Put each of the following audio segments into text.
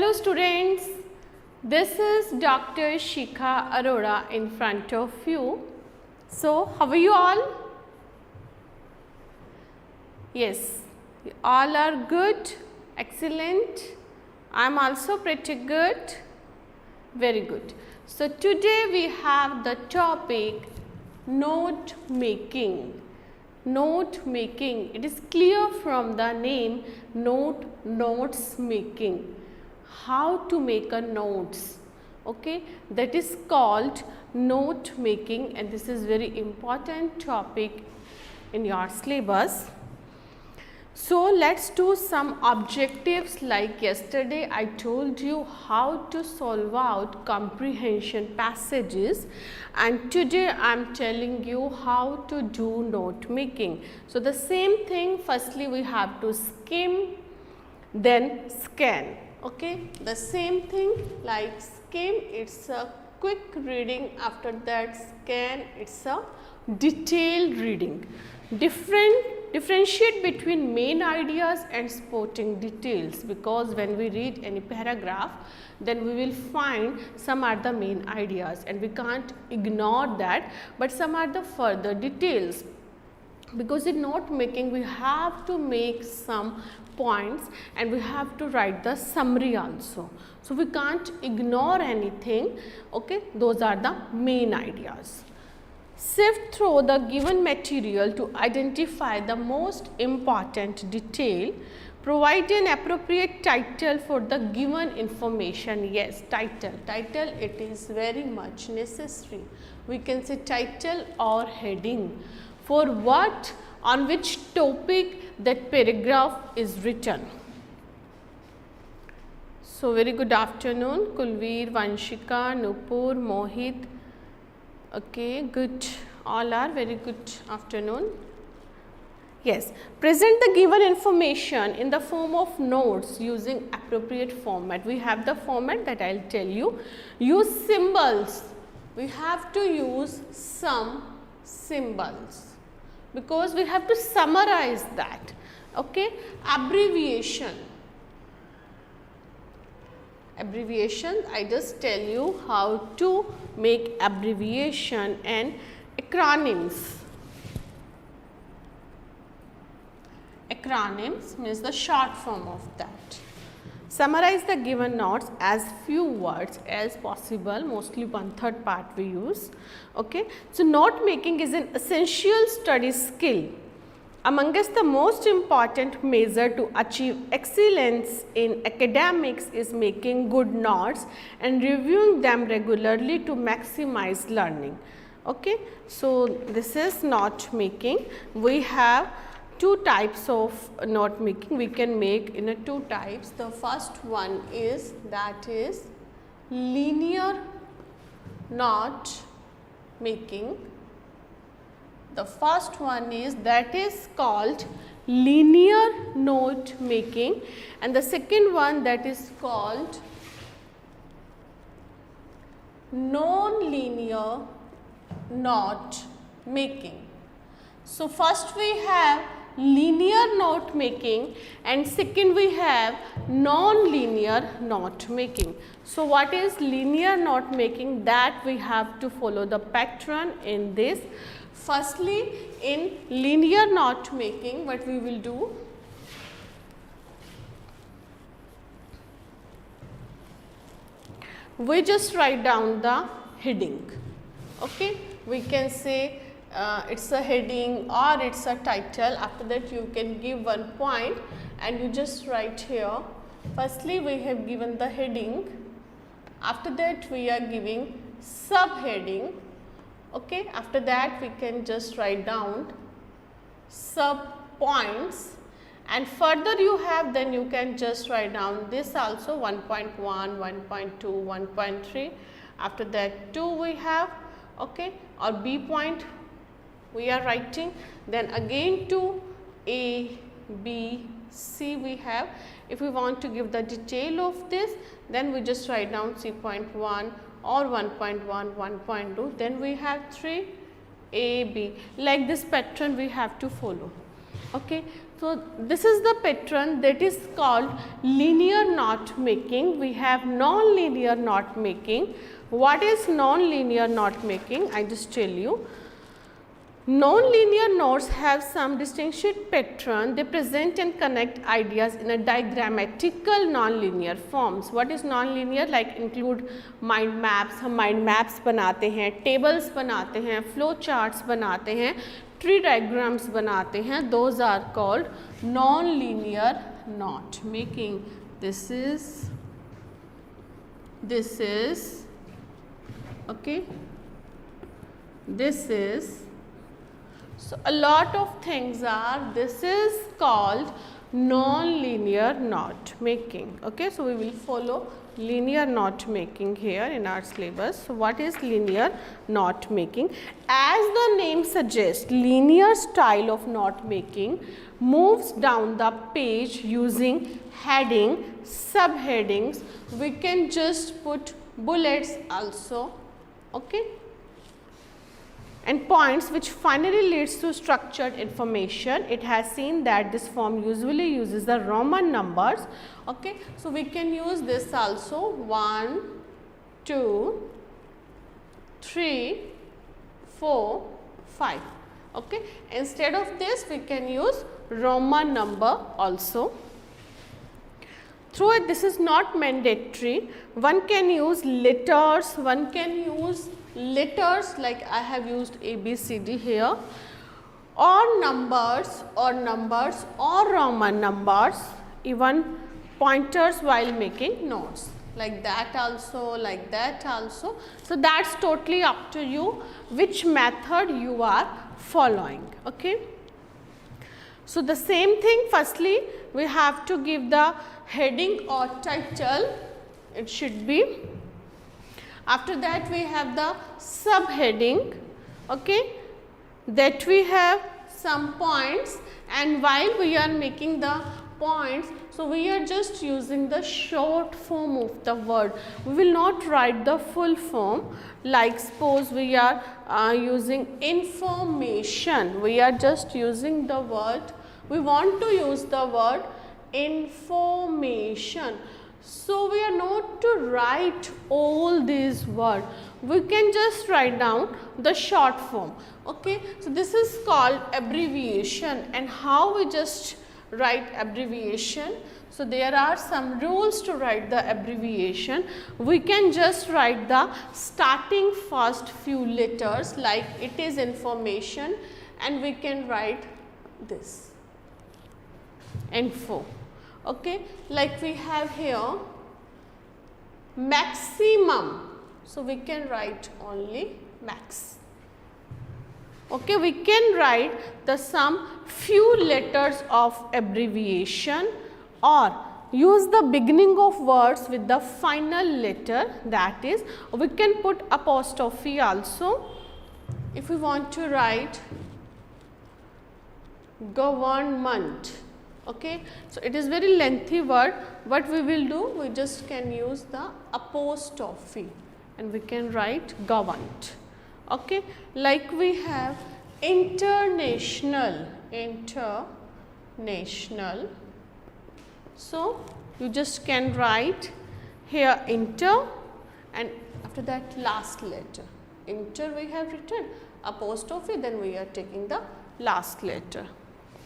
Hello students, this is Dr. Shikha Arora in front of you. So, how are you all? Yes, all are good, excellent. I am also pretty good, very good. So, today we have the topic note making. Note making, it is clear from the name notes making. How to make a notes, okay, that is called note making, and this is very important topic in your syllabus. So, let us do some objectives. Like yesterday I told you how to solve out comprehension passages, and today I am telling you how to do note making. So, the same thing, firstly we have to skim, then scan, okay. The same thing, like skim, it is a quick reading, after that scan, it is a detailed reading. Differentiate between main ideas and supporting details, because when we read any paragraph, then we will find some are the main ideas and we can't ignore that, but some are the further details, because in note making we have to make some points and we have to write the summary also. So, we can't ignore anything, okay. Those are the main ideas. Sift through the given material to identify the most important detail. Provide an appropriate title for the given information. Yes, title, it is very much necessary. We can say title or heading. For what, on which topic that paragraph is written. So, very good afternoon, Kulveer, Vanshika, Nupur, Mohit. Okay, good, all are very good afternoon. Yes, present the given information in the form of notes using appropriate format. We have the format that I will tell you. Use symbols, we have to use some symbols, because we have to summarize that, okay. Abbreviation, I just tell you how to make abbreviation. And acronyms, means the short form of that. Summarize the given notes as few words as possible, mostly 1/3 part we use, okay. So, note making is an essential study skill. Amongst the most important measure to achieve excellence in academics is making good notes and reviewing them regularly to maximize learning, okay. So, this is note making. We have two types of note making. We can make in a two types. The first one is, that is linear note making. The first one is, that is called linear note making, and the second one, that is called non-linear note making. So, first we have linear note making and second we have non-linear note making. So, what is linear note making? That we have to follow the pattern in this. Firstly, in linear note making, what we will do, we just write down the heading, okay. We can say it is a heading or it is a title. After that you can give one point and you just write here. Firstly, we have given the heading, after that we are giving subheading, okay. After that we can just write down sub points, and further you have, then you can just write down this also 1.1, 1.2, 1.3. After that 2 we have, okay, or B point we are writing, then again 2, A, B, C we have. If we want to give the detail of this, then we just write down 3.1 or 1.1, 1.2, then we have 3, A, B. Like this pattern we have to follow. Okay. So, this is the pattern that is called linear knot making. We have non-linear knot making. What is non-linear knot making? I just tell you. Non-linear knots have some distinct pattern. They present and connect ideas in a diagrammatical non-linear forms. What is non-linear? Like include mind maps. हम mind maps बनाते हैं, tables बनाते हैं, flow charts बनाते हैं, tree diagrams बनाते हैं. Those are called non-linear knot making. This is okay. This is. So, a lot of things are, this is called non-linear knot making. Okay. So, we will follow linear knot making here in our syllabus. So, what is linear knot making? As the name suggests, linear style of knot making moves down the page using heading, subheadings. We can just put bullets also. Okay. And points which finally leads to structured information. It has seen that this form usually uses the Roman numbers. Okay. So, we can use this also 1, 2, 3, 4, 5. Okay. Instead of this we can use Roman number also. Through it, this is not mandatory. One can use letters, one can use letters like I have used A, B, C, D here, or numbers or Roman numbers, even pointers while making notes, like that also, like that also. So, that is totally up to you which method you are following. Okay. So, the same thing, firstly we have to give the heading or title, it should be. After that we have the subheading, okay, that we have some points, and while we are making the points, so we are just using the short form of the word. We will not write the full form, like suppose we are using information, we are just using the word, we want to use the word information. So, we are not to write all these words, we can just write down the short form. Okay. So, this is called abbreviation, and how we just write abbreviation. So, there are some rules to write the abbreviation. We can just write the starting first few letters like it is information, and we can write this info. Okay, like we have here maximum, so we can write only max. Okay, we can write the some few letters of abbreviation, or use the beginning of words with the final letter, that is we can put apostrophe also. If we want to write government. Okay. So, it is very lengthy word. What we will do? We just can use the apostrophe and we can write government. Okay. Like we have international. So, you just can write here inter, and after that last letter. Inter we have written, apostrophe, then we are taking the last letter.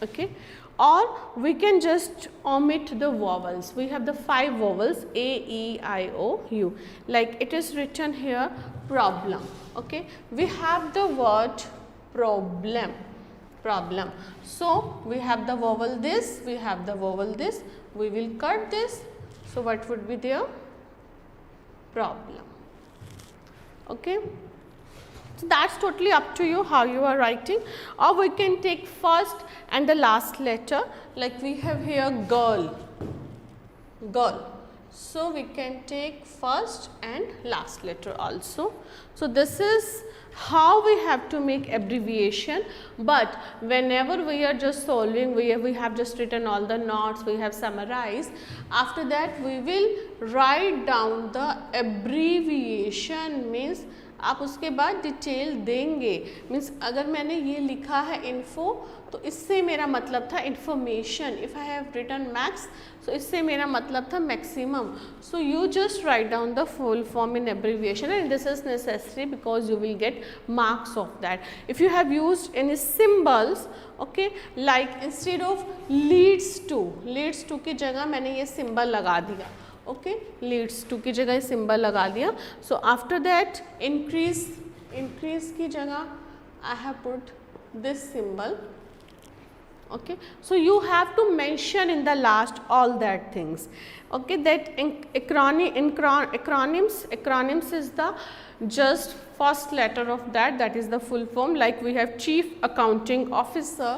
Okay. Or we can just omit the vowels. We have the 5 vowels A, E, I, O, U. Like it is written here problem. Okay. We have the word problem. So, we have the vowel this, we have the vowel this, we will cut this. So, what would be there? Problem. Okay. So, that is totally up to you how you are writing, or we can take first and the last letter, like we have here girl. So, we can take first and last letter also. So, this is how we have to make abbreviation, but whenever we are just solving, we have just written all the notes, we have summarized. After that we will write down the abbreviation, means आप उसके बाद detail देंगे। Means अगर मैंने ये लिखा है info तो इससे मेरा मतलब था information, if I have written max तो इससे मेरा मतलब था maximum. So you just write down the full form in abbreviation and this is necessary because you will get marks of that. If you have used any symbols, okay, like instead of leads to की जगह मैंने ये symbol लगा दिया, okay, Leeds to की जगह ये symbol लगा दिया। सो आफ्टर दैट इंक्रीज की जगह I have put this symbol, okay. So you have to mention in the last all that things, okay. That acronyms is the just first letter of that is the full form. Like we have Chief Accounting Officer,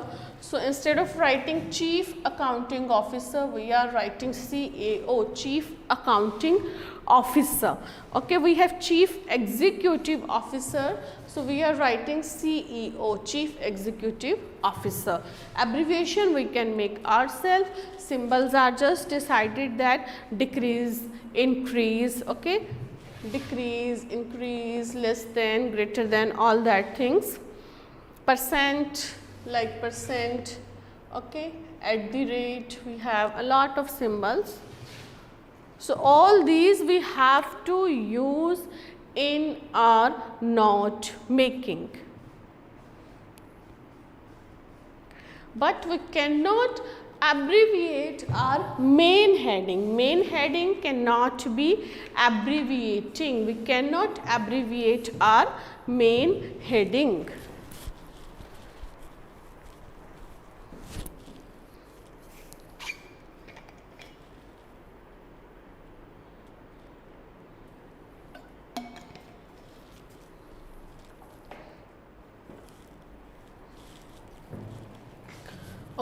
so instead of writing Chief Accounting Officer we are writing CAO, Chief Accounting Officer, okay. We have Chief Executive Officer, so we are writing CEO, Chief Executive Officer. Abbreviation we can make ourselves, symbols are just decided that decrease, increase, okay, decrease, increase, less than, greater than, all that things. Percent, like percent, okay, at the rate, we have a lot of symbols. So all these we have to use in our note making, but we cannot abbreviate our main heading. Main heading cannot be abbreviating. We cannot abbreviate our main heading.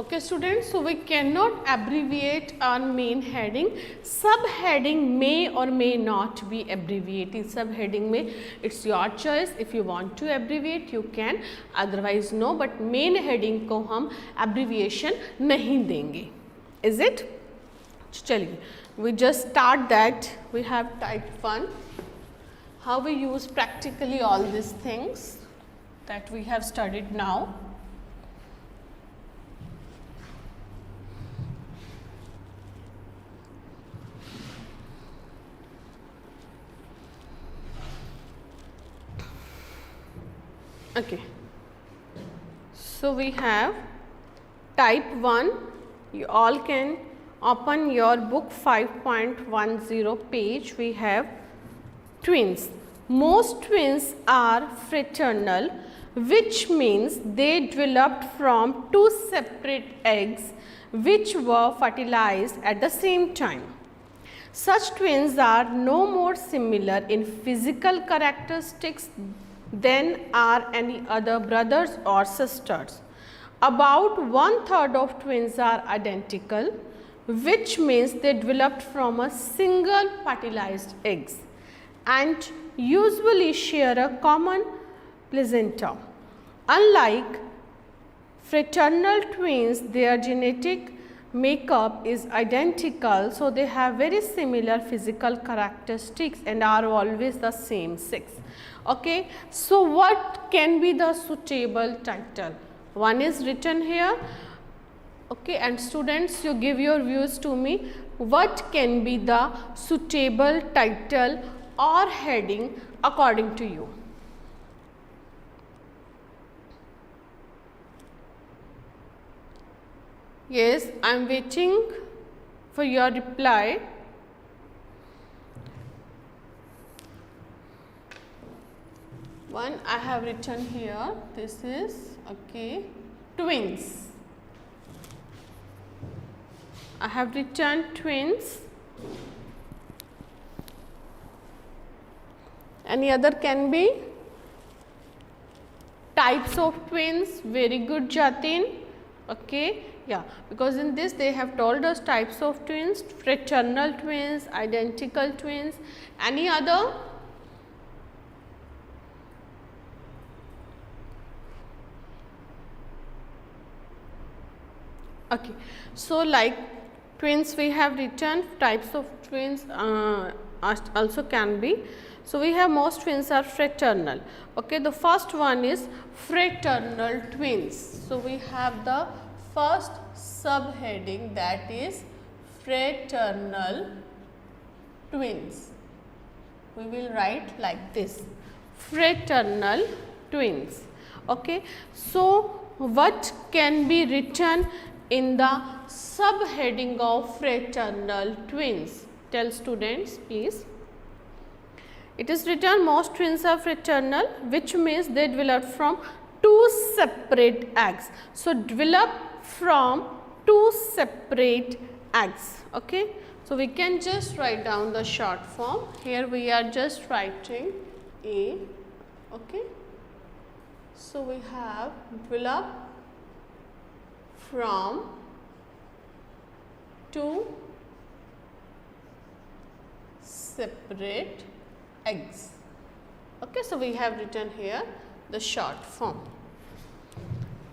Okay students, so we cannot abbreviate our main heading. Subheading may or may not be abbreviated. Subheading में it's your choice. If you want to abbreviate you can, otherwise no. But main heading को हम abbreviation नहीं देंगे. Is it? चलिए, we just start that. We have type 1. How we use practically all these things that we have studied now. Okay, so we have type 1. You all can open your book 5.10 page. We have twins. Most twins are fraternal, which means they developed from two separate eggs which were fertilized at the same time. Such twins are no more similar in physical characteristics than are any other brothers or sisters. About 1/3 of twins are identical, which means they developed from a single fertilized eggs and usually share a common placenta. Unlike fraternal twins, their genetic makeup is identical, so they have very similar physical characteristics and are always the same sex. Okay, so what can be the suitable title? One is written here, okay, and students you give your views to me. What can be the suitable title or heading according to you? Yes, I am waiting for your reply. One I have written here, this is, okay, twins. I have written twins. Any other can be? Types of twins, very good Jatin. Okay, yeah, because in this they have told us types of twins, fraternal twins, identical twins. Any other? Okay, so like twins we have written, types of twins also can be. So, we have most twins are fraternal. Okay. The first one is fraternal twins. So, we have the first subheading, that is fraternal twins. We will write like this, fraternal twins. Okay. So, what can be written in the subheading of fraternal twins? Tell students, please. It is written most twins are fraternal, which means they develop from two separate eggs. So, develop from two separate eggs. Okay. So, we can just write down the short form. Here we are just writing A. Okay. So, we have develop from two separate eggs. Okay. So, we have written here the short form,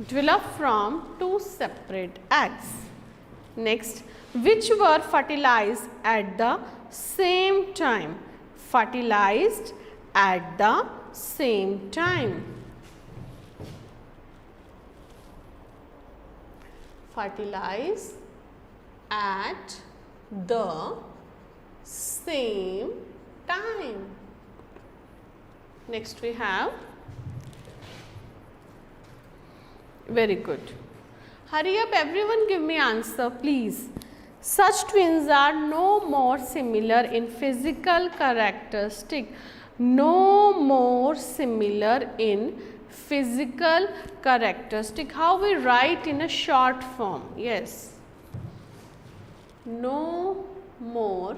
develop from two separate eggs. Next, which were fertilized at the same time, fertilized at the same time, fertilize at the same time. Next we have, very good. Hurry up everyone, give me answer please. Such twins are no more similar in physical characteristic, no more similar in physical characteristic. How we write in a short form? Yes, no more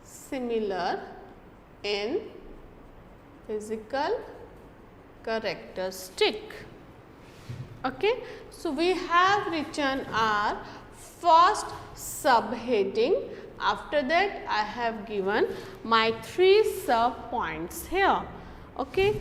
similar in physical characteristic. Okay. So, we have written our first subheading. After that, I have given my 3 sub points here. Okay.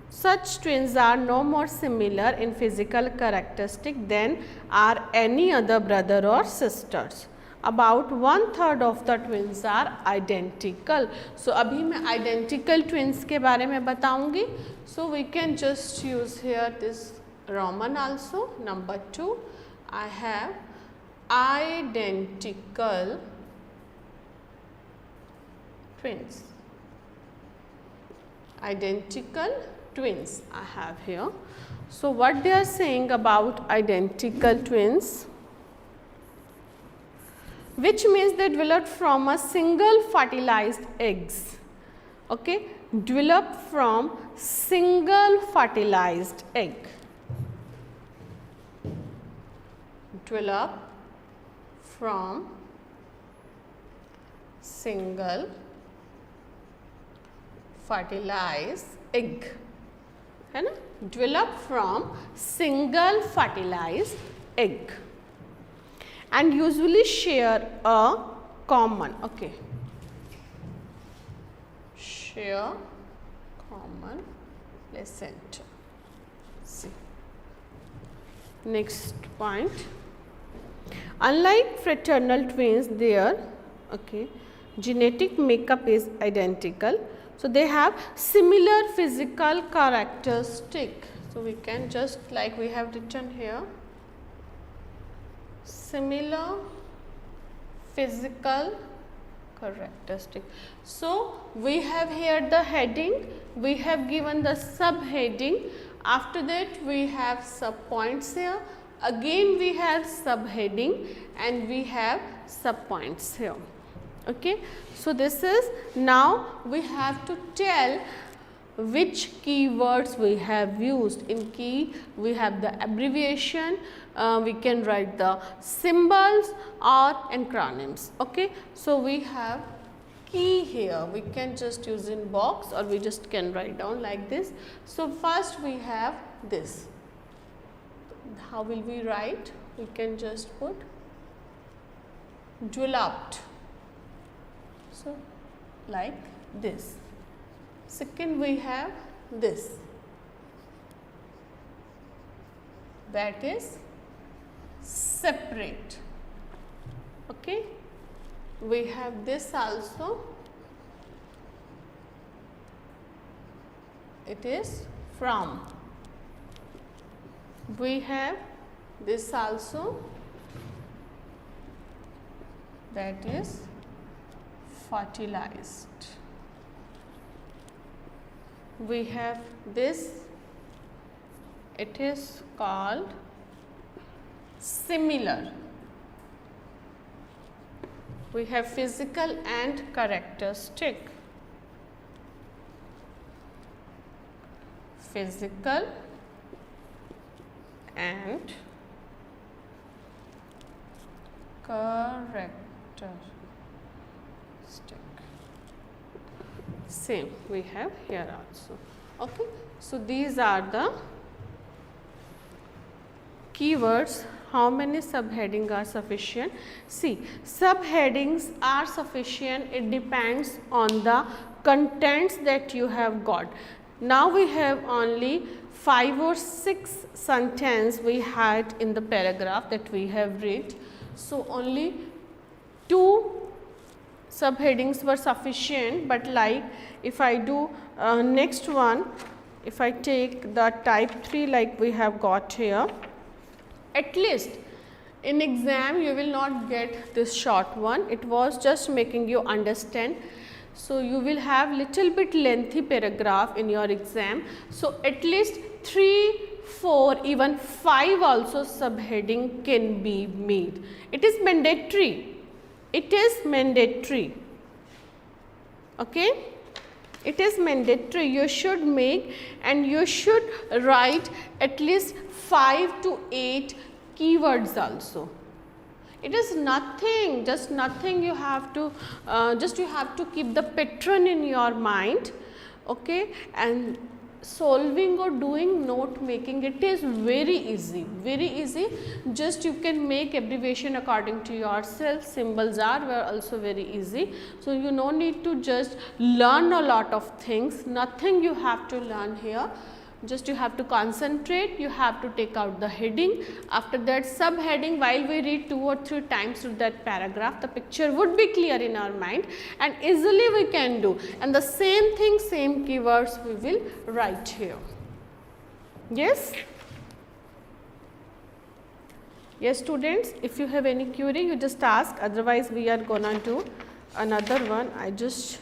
Such twins are no more similar in physical characteristic than are any other brother or sisters. About 1/3 of the twins are identical. So, अभी मैं identical twins के बारे में बताऊंगी. So, we can just use here this Roman also. Number 2, I have identical twins. Identical twins I have here. So, what they are saying about identical twins, which means they developed from a single fertilized eggs. Okay, develop from single fertilized egg. Develop from single fertilized egg. है ना? Develop from single fertilized egg and usually share a common, okay, share common placenta. See. Next point, unlike fraternal twins, their genetic makeup is identical. So, they have similar physical characteristic. So, we can just like we have written here, similar physical characteristic. So, we have here the heading, we have given the subheading, after that we have sub points here, again we have subheading and we have sub points here. Okay. So, this is, now we have to tell which keywords we have used. In key we have the abbreviation, we can write the symbols or acronyms. Okay. So, we have key here, we can just use in box or we just can write down like this. So, first we have this. How will we write? We can just put developed. So, like this. Second we have this, that is separate. Okay. We have this also. It is from. We have this also, that is fertilized. We have this, it is called similar. We have physical and characteristic. Physical and characteristic. Same we have here also. Okay. So, these are the keywords. How many subheadings are sufficient? See, subheadings are sufficient. It depends on the contents that you have got. Now, we have only 5 or 6 sentences we had in the paragraph that we have read. So, only 2 subheadings were sufficient, but like if I do next one, if I take the type 3 like we have got here, at least in exam you will not get this short one. It was just making you understand. So, you will have little bit lengthy paragraph in your exam. So, at least 3, 4, even 5 also subheading can be made. It is mandatory. It is mandatory. Okay? It is mandatory. You should make and you should write at least 5 to 8 keywords also. It is nothing, just nothing. You have to you have to keep the pattern in your mind, okay, and solving or doing note making, it is very easy, very easy. Just you can make abbreviation according to yourself. Symbols are also very easy. So, you no need to just learn a lot of things, nothing you have to learn here. Just you have to concentrate, you have to take out the heading. After that, subheading, while we read 2 or 3 times through that paragraph, the picture would be clear in our mind and easily we can do. And the same thing, same keywords we will write here. Yes? Yes, students, if you have any query, you just ask. Otherwise, we are gonna do another one. I just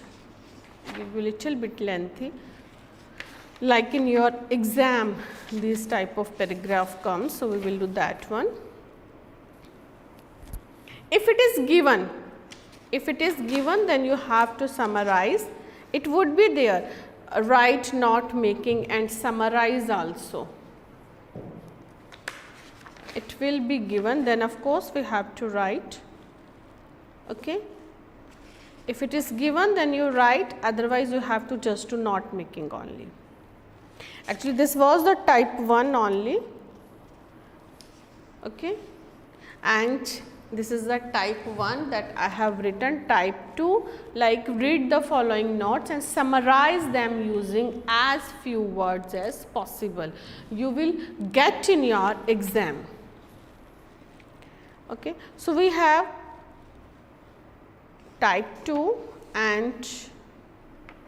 give you a little bit lengthy. Like in your exam, this type of paragraph comes, so we will do that one. If it is given, then you have to summarize. It would be there, write, not making and summarize also. It will be given, then of course we have to write. Okay. If it is given, then you write, otherwise you have to just do not making only. Actually, this was the type 1 only, okay, and this is the type 1 that I have written. Type 2, like read the following notes and summarize them using as few words as possible. You will get in your exam. Okay. So, we have type 2 and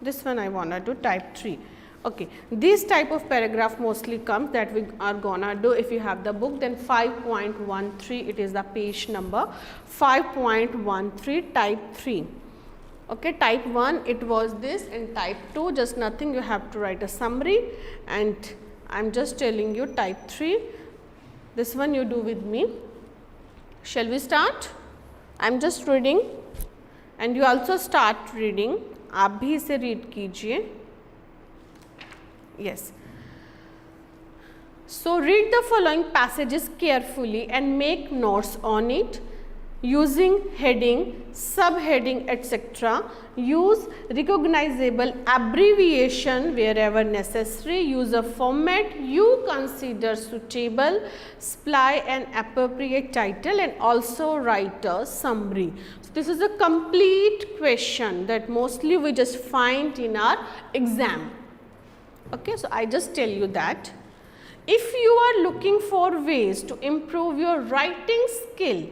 this one I want to do type 3. Okay. This type of paragraph mostly comes that we are gonna do. If you have the book, then 5.13, it is the page number 5.13 type 3. Okay. Type 1 it was this, and type 2 just nothing, you have to write a summary, and I am just telling you type 3. This one you do with me. Shall we start? I am just reading and you also start reading. आप भी इसे read कीजिए. Yes. So, read the following passages carefully and make notes on it using heading, subheading, etc. Use recognizable abbreviation wherever necessary. Use a format you consider suitable. Supply an appropriate title and also write a summary. So, this is a complete question that mostly we just find in our exam. Okay, so I just tell you that if you are looking for ways to improve your writing skill,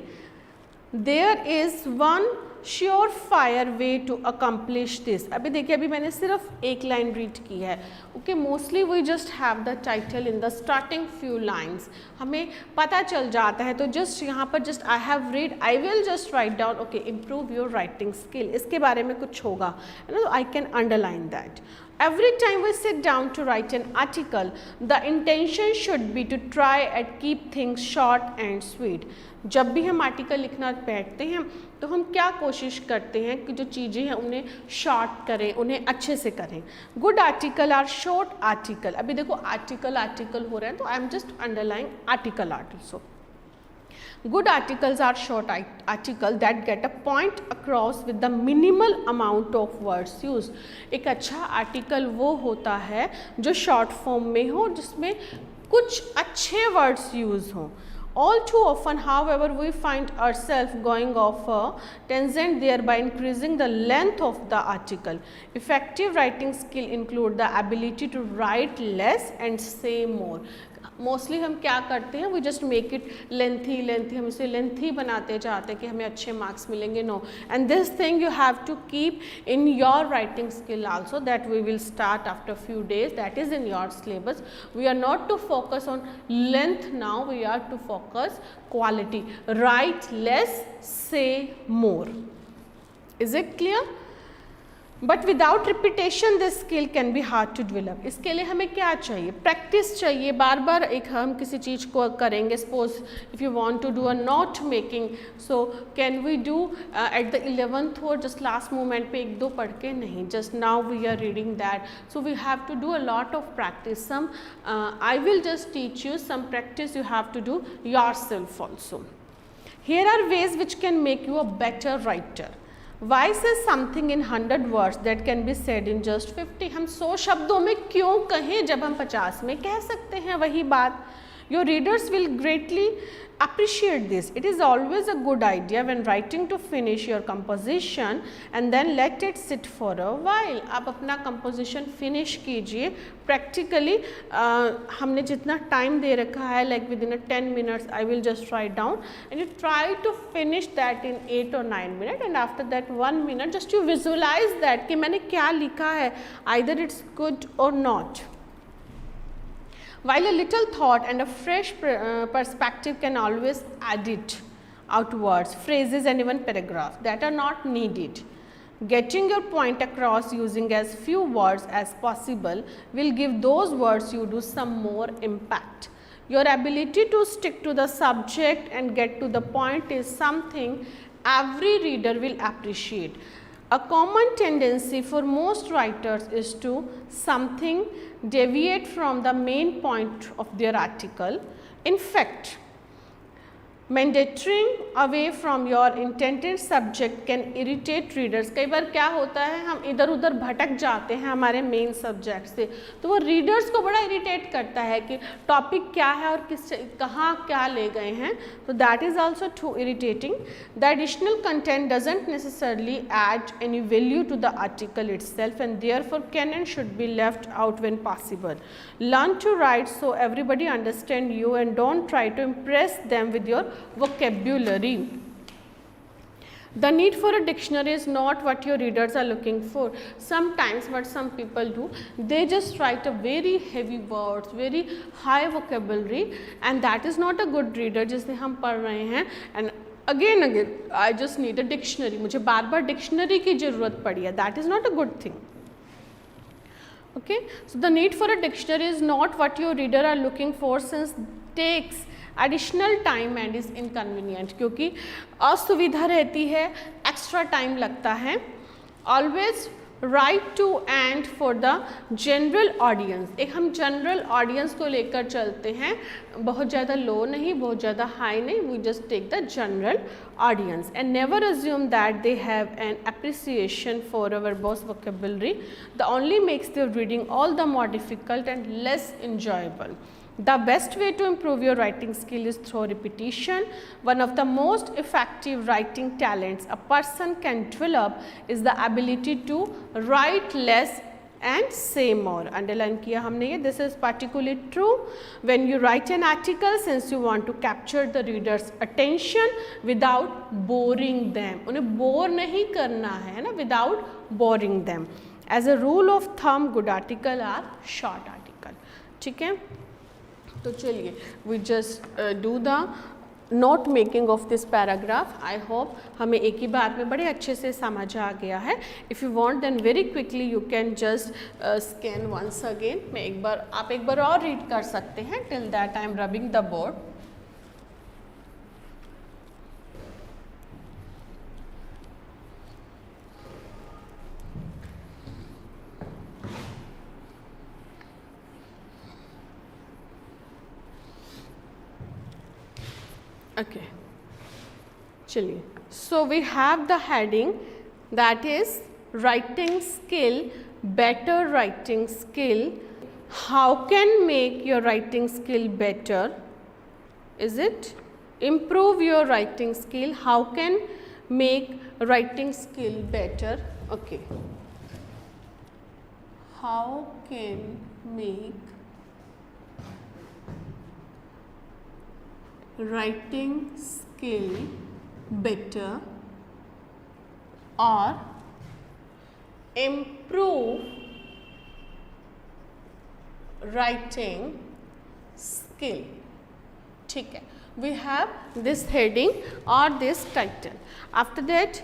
there is one surefire way to accomplish this. अभी देखिए, अभी मैंने सिर्फ एक line read की है, okay. Mostly we just have the title in the starting few lines, हमें पता चल जाता है। तो जस्ट यहाँ पर just I have read, I will just write down, okay, improve your writing skill, इसके बारे में कुछ होगा, है ना, तो I can underline that. Every time we sit down to write an article, the intention should be to try and keep things short and sweet. जब भी हम आर्टिकल लिखना बैठते हैं तो हम क्या कोशिश करते हैं कि जो चीज़ें हैं उन्हें शॉर्ट करें, उन्हें अच्छे से करें। Good article are short article. अभी देखो आर्टिकल हो रहे हैं, तो I am just underlining article also. Good articles are short article that get a point across with the minimal amount of words used. एक अच्छा आर्टिकल वो होता है जो शॉर्ट फॉर्म में हो, जिसमें कुछ अच्छे वर्ड्स यूज हों। All too often, however, we find ourselves going off a tangent, thereby increasing the length of the article. Effective writing skill include the ability to write less and say more. Mostly हम क्या करते हैं, we just make it lengthy, हम इसे lengthy बनाते जाते हैं कि हमें अच्छे मार्क्स मिलेंगे। No, and this thing you have to keep in your writing skill also, that we will start after few days, that is in your syllabus. We are not to focus on length now, we are to focus quality. Write less, say more. Is it clear? But without repetition this skill can be hard to develop. इसके लिए हमें क्या चाहिए? Practice चाहिए, बार बार एक हम किसी चीज़ को करेंगे। Suppose if you want to do a note making, so can we do at the 11th और जस्ट लास्ट मोमेंट पे एक दो पढ़ के नहीं, just now we are reading that, so we have to do a lot of practice. Some I will just teach you some practice you have to do yourself also. Here are ways which can make you a better writer. Why say something in 100 words that can be said in just 50? हम 100 शब्दों में क्यों कहें जब हम 50 में कह सकते हैं वही बात? Your readers will greatly appreciate this. It is always a good idea when writing to finish your composition and then let it sit for a while. आप अपना composition finish कीजिए practically. हमने जितना time दे रखा है, like within a 10 minutes I will just write down, and you try to finish that in 8 or 9 minutes, and after that 1 minute just you visualize that कि मैंने क्या लिखा है, either it's good or not. While a little thought and a fresh perspective can always add it out words, phrases and even paragraphs that are not needed. Getting your point across using as few words as possible will give those words you do some more impact. Your ability to stick to the subject and get to the point is something every reader will appreciate. A common tendency for most writers is to something deviate from the main point of their article. In fact, meandering away from your intended subject can irritate readers. कई बार क्या होता है, हम इधर उधर भटक जाते हैं हमारे मेन सब्जेक्ट से, तो वो रीडर्स को बड़ा इरिटेट करता है कि टॉपिक क्या है और कहाँ क्या ले गए हैं, तो that is also too irritating. The additional content doesn't necessarily add any value to the article itself, and therefore can and should be left out when possible. Learn to write so everybody understand you and don't try to impress them with your vocabulary. The need for a dictionary is not what your readers are looking for. Sometimes what some people do, they just write a very heavy words, very high vocabulary, and that is not a good reader जिसे हम पढ़ रहे हैं. And again I just need a dictionary, मुझे बार बार dictionary की ज़रूरत पड़ी है, that is not a good thing. Okay, so the need for a dictionary is not what your reader are looking for, since takes additional time and is inconvenient, क्योंकि असुविधा रहती है, extra time लगता है. Always write to and for the general audience. एक हम general audience को लेकर चलते हैं, बहुत ज़्यादा लो नहीं, बहुत ज़्यादा हाई नहीं, we just take the general audience, and never assume that they have an appreciation for our verbose vocabulary. The only makes the reading all the more difficult and less enjoyable. The best way to improve your writing skill is through repetition. One of the most effective writing talents a person can develop is the ability to write less and say more. Underline किया हमने ये. This is particularly true when you write an article, since you want to capture the reader's attention without boring them. उन्हें bore नहीं करना है ना, without boring them. As a rule of thumb, good article are short article. ठीक है, तो चलिए we just do the note making of this paragraph. I hope हमें एक ही बार में बड़े अच्छे से समझ आ गया है. If you want then very quickly you can just scan once again. आप एक बार और रीड कर सकते हैं. Till that I am rubbing the board. Okay, चलिए. So we have the heading that is writing skill, better writing skill. How can make your writing skill better? Is it improve your writing skill? How can make writing skill better? Okay. How can make writing skill better or improve writing skill. ठीक है, we have this heading or this title. After that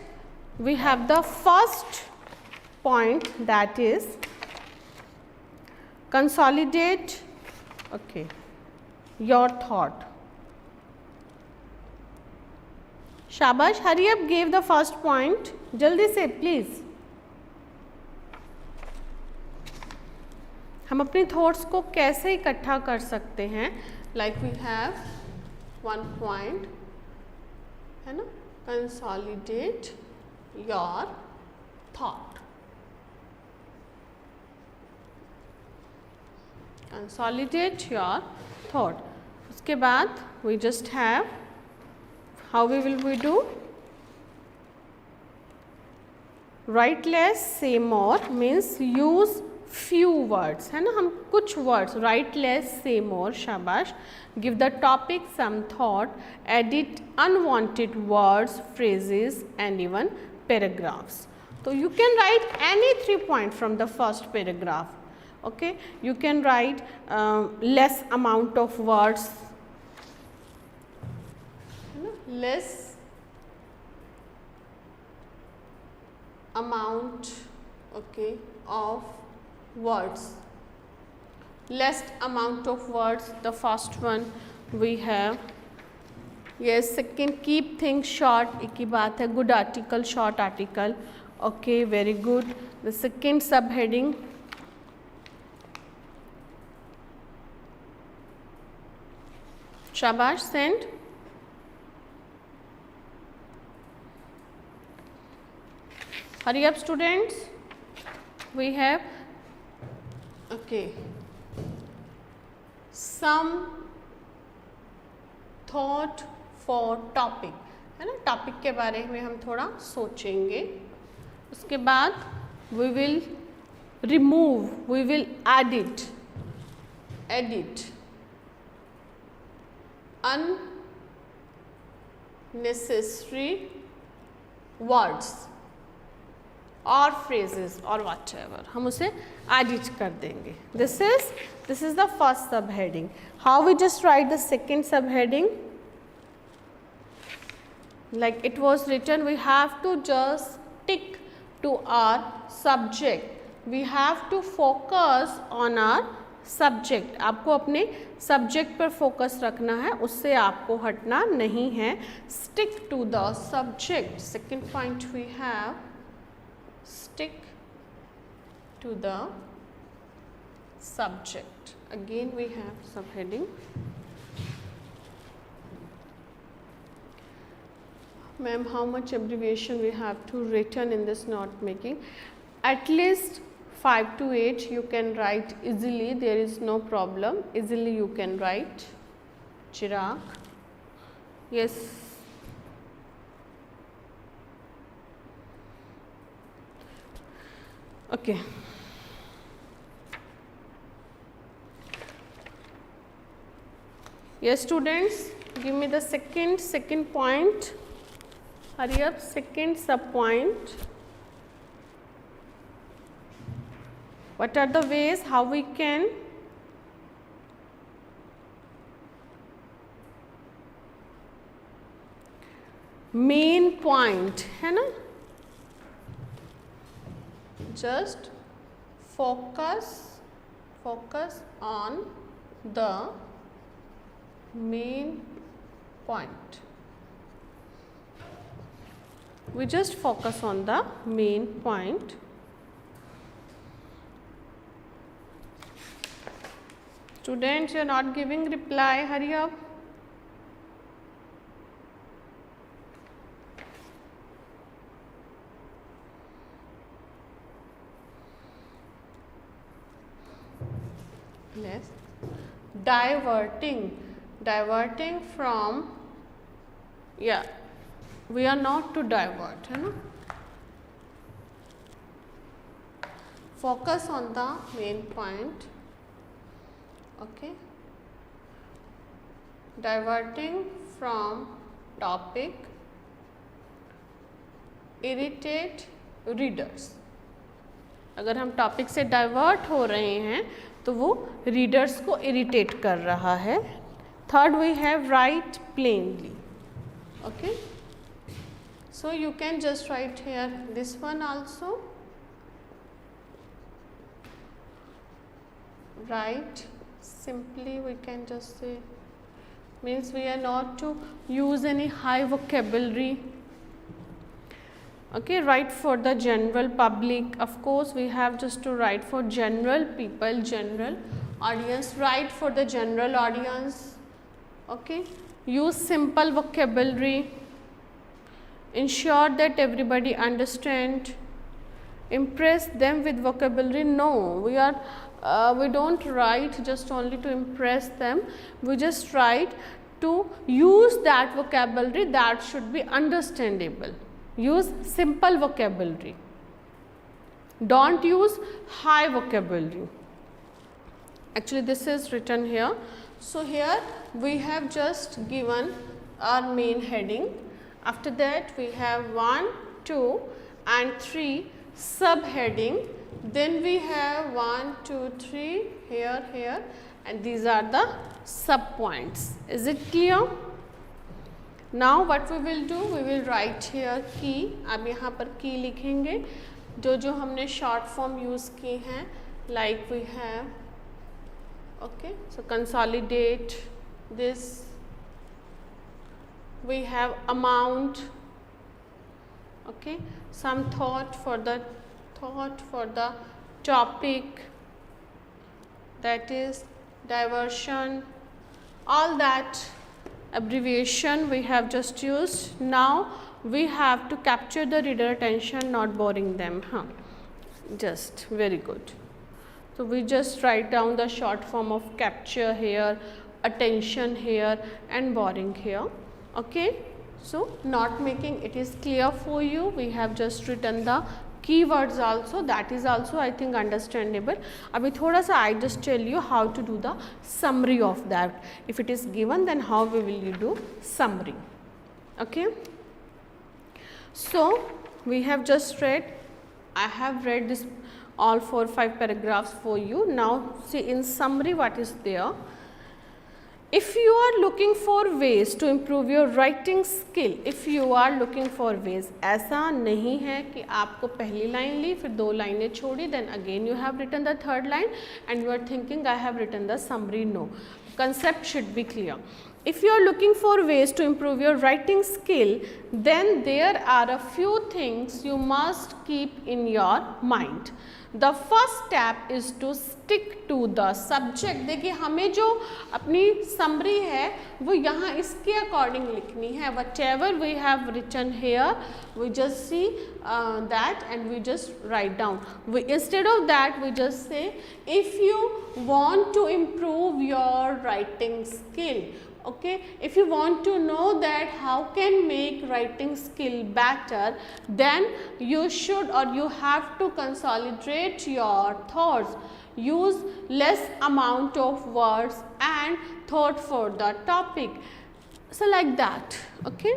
we have the first point, that is consolidate, okay, your thought. शाबाश, hurry up, give the first point जल्दी से please. हम अपनी thoughts को कैसे इकट्ठा कर सकते हैं? Like we have one point है ना, consolidate your thought. Consolidate your thought. उसके बाद we just have, how we do? Write less, say more means use few words, है ना. हम कुछ words, write less, say more, शाबाश. Give the topic some thought, edit unwanted words, phrases and even paragraphs. So you can write any 3 points from the first paragraph. Okay, you can write less amount of words, less amount, okay, of words, less amount of words. The first one we have, yes. Second, keep things short, एक ही बात है. Good article, short article, okay, very good. The second subheading, शाबाश, send. Hurry up students. We have, okay, some thought for topic, है ना. Topic के बारे में हम थोड़ा सोचेंगे. उसके बाद we will remove, we will edit unnecessary words और phrases और whatever, हम उसे edit कर देंगे. This is the first subheading. How we just write the second subheading? Like it was written, we have to just stick to our subject. We have to focus on our subject. आपको अपने subject पर focus रखना है, उससे आपको हटना नहीं है. Stick to the subject. Second point we have, stick to the subject. Again we have subheading. Ma'am, how much abbreviation we have to written in this note making? At least 5 to 8 you can write easily, there is no problem, easily you can write. Chirag, yes. Okay, Yes students, give me the second point. Hurry up, second sub point. What are the ways how we can main point है ना, just focus on the main point. We just focus on the main point. Students, you are not giving reply, hurry up. Yes. Diverting from, yeah, we are not to divert, है ना. Focus on the main point. Okay. Diverting from topic irritate readers. अगर हम topic से divert हो रहे हैं तो वो रीडर्स को इरिटेट कर रहा है. Third we have write plainly. Okay, so you can just write here this one also. Write simply, we can just say, means we are not to use any high vocabulary. Okay, write for the general public. Of course we have just to write for general people, general audience. Write for the general audience. Okay, use simple vocabulary, ensure that everybody understand. Impress them with vocabulary. No, we don't write just only to impress them. We just write to use that vocabulary that should be understandable. Use simple vocabulary. Don't use high vocabulary. Actually this is written here. So here we have just given our main heading. After that we have 1, 2 and 3 subheading. Then we have 1, 2, 3 here and these are the sub points. Is it clear? Now what we will do, we will write here key. अब यहाँ पर key लिखेंगे जो हमने short form use की हैं, like we have, okay, so consolidate this, we have amount, okay, some thought for the topic, that is diversion, all that abbreviation we have just used. Now we have to capture the reader attention, not boring them, just very good. So we just write down the short form of capture here, attention here and boring here. Okay, so not making it is clear for you. We have just written the keywords also, that is also I think understandable. Abhi thoda sa I just tell you how to do the summary of that. If it is given, then how will you do summary? Okay, so we have just read, I have read this all 4-5 paragraphs for you. Now see in summary what is there. If you are looking for ways to improve your writing skill, if you are looking for ways, ऐसा नहीं है कि आपको पहली line ली फिर 2 लाइनें छोड़ी, then again you have written the third line and you are thinking I have written the summary. No, concept should be clear. If you are looking for ways to improve your writing skill, then there are a few things you must keep in your mind. The first step is to stick to the subject. देखिए हमें जो अपनी summary है वो यहाँ इसके according लिखनी है. Whatever we have written here, we just see that and we just write down. Instead of that, we just say if you want to improve your writing skill. Okay, if you want to know that how can make writing skill better, then you should or you have to consolidate your thoughts. use less amount of words and thought for the topic. So like that, okay.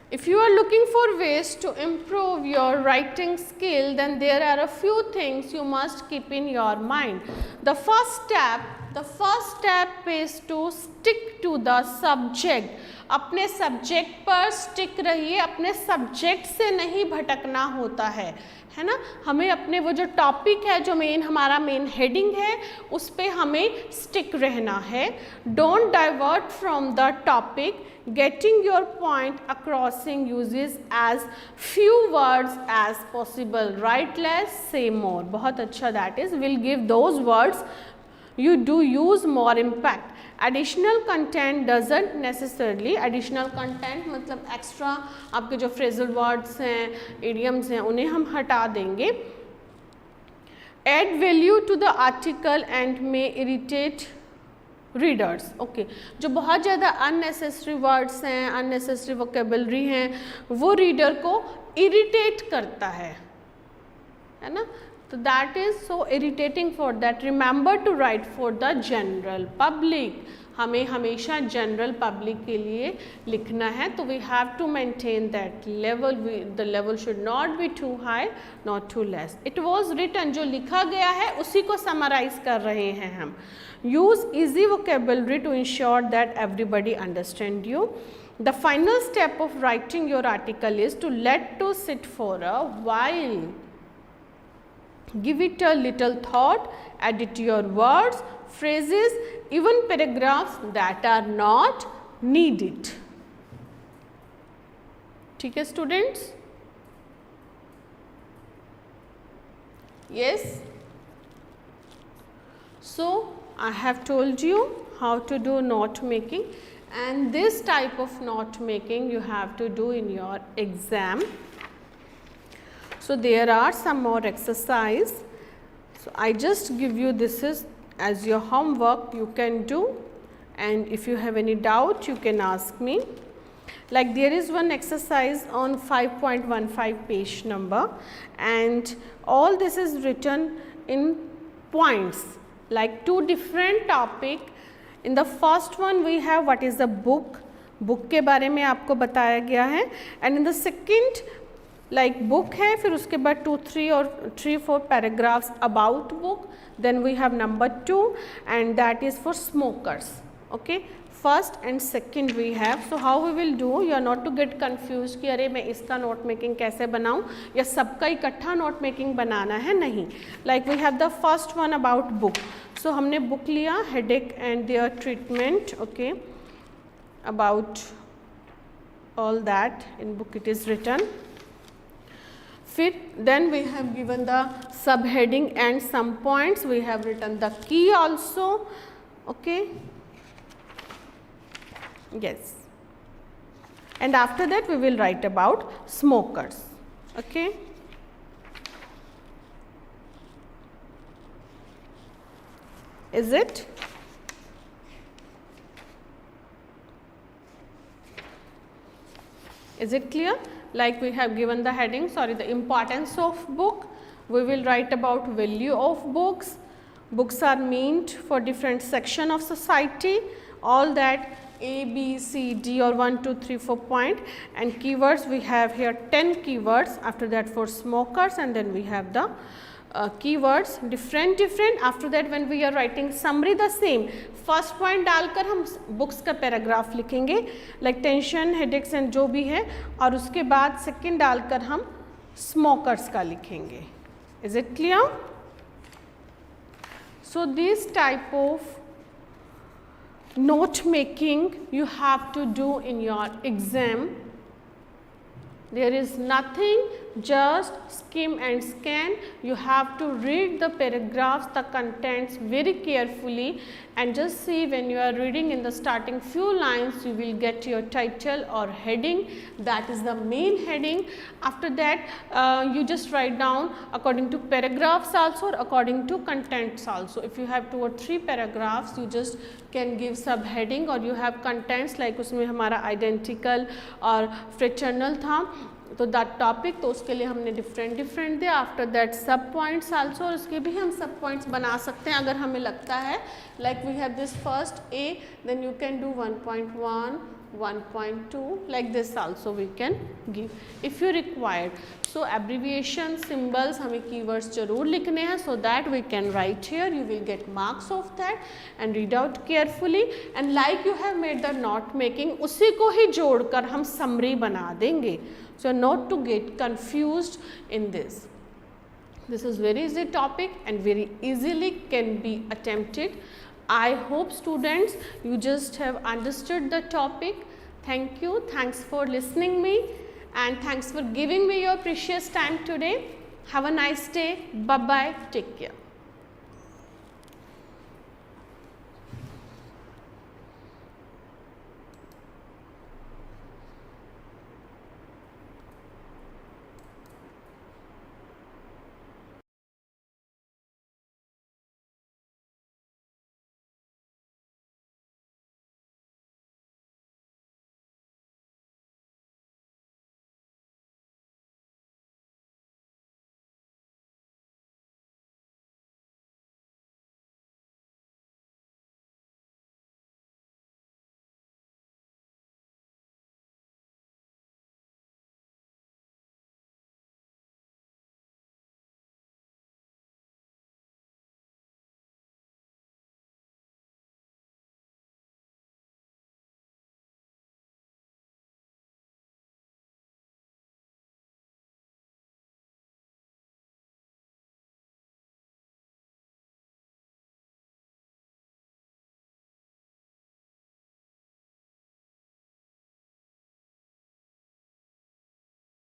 If you are looking for ways to improve your writing skill, then there are a few things you must keep in your mind. The first step is to stick to the subject. अपने subject पर stick रहिए, अपने subject से नहीं भटकना होता है ना. हमें अपने वो जो टॉपिक है, जो हमारा मेन हेडिंग है, उस पे हमें स्टिक रहना है. Don't divert from the topic. Getting your point acrossing uses as few words as possible. Write less, say more. बहुत अच्छा, that is, will give those words you do use more impact. Additional content doesn't necessarily, additional content मतलब extra आपके जो phrasal words हैं, idioms हैं, उन्हें हम हटा देंगे. Add value to the article and may irritate readers. Okay, जो बहुत ज़्यादा अननेसेसरी वर्ड्स हैं, अननेसेसरी वोकेबलरी हैं, वो रीडर को इरिटेट करता है ना. तो that is so irritating for that. Remember to write for the general public. हमें हमेशा जनरल पब्लिक के लिए लिखना है. तो we have to maintain that level. The level should not be too high, not too less. It was written, जो लिखा गया है उसी को समराइज कर रहे हैं हम. Use easy vocabulary to ensure that everybody understand you. The final step of writing your article is to let to sit for a while. Give it a little thought, edit your words, phrases, even paragraphs that are not needed. ठीक है students? Yes. So I have told you how to do note making, and this type of note making you have to do in your exam. So there are some more exercise. So I just give you this is as your homework, you can do, and if you have any doubt you can ask me. Like there is one exercise on 5.15 page number, and all this is written in points. Like two different topic. In the first one we have what is the book. book के बारे में आपको बताया गया है. And in the second like book है, फिर उसके बाद 3-4 paragraphs about book. Then we have number 2 and that is for smokers. Okay, first and second we have. So how we will do, you are not to get confused कि अरे मैं इसका note making कैसे बनाऊँ या सबका इकट्ठा note making बनाना है, नहीं. Like we have the first one about book. So हमने book लिया, headache and their treatment. Okay, about all that in book it is written. Then we have given the subheading and some points. We have written the key also. Okay. Yes, and after that we will write about smokers. Okay. Is it? Is it clear? Like we have given the heading, sorry, the importance of book. We will write about value of books. Books are meant for different section of society. All that A, B, C, D or 1, 2, 3, 4 point, and keywords we have here 10 keywords. After that for smokers, and then we have the keywords different. After that when we are writing summary, the same. First point डालकर हम books का paragraph लिखेंगे like tension, headaches and जो भी है, और उसके बाद second डालकर हम smokers का लिखेंगे. Is it clear? So this type of note making you have to do in your exam. There is nothing, just skim and scan. You have to read the paragraphs, the contents very carefully, and just see when you are reading in the starting few lines you will get your title or heading, that is the main heading. After that you just write down according to paragraphs also or according to contents also. If you have 2 or 3 paragraphs you just can give subheading, or you have contents like उसमें हमारा identical और fraternal था, तो that topic, तो उसके लिए हमने different they. After that सब पॉइंट्स आल्सो, और उसके भी हम सब पॉइंट्स बना सकते हैं अगर हमें लगता है like we have this first A, then you can do 1.1, 1.2 like this also we can give if you required. So abbreviation symbols हमें keywords जरूर लिखने हैं, so that we can write here, you will get marks of that and read out carefully, and like you have made the note making, उसी को ही जोड़कर हम summary बना देंगे. So not to get confused in this. This is very easy topic and very easily can be attempted. I hope students you just have understood the topic. Thank you. Thanks for listening me and thanks for giving me your precious time today. Have a nice day. Bye bye. Take care.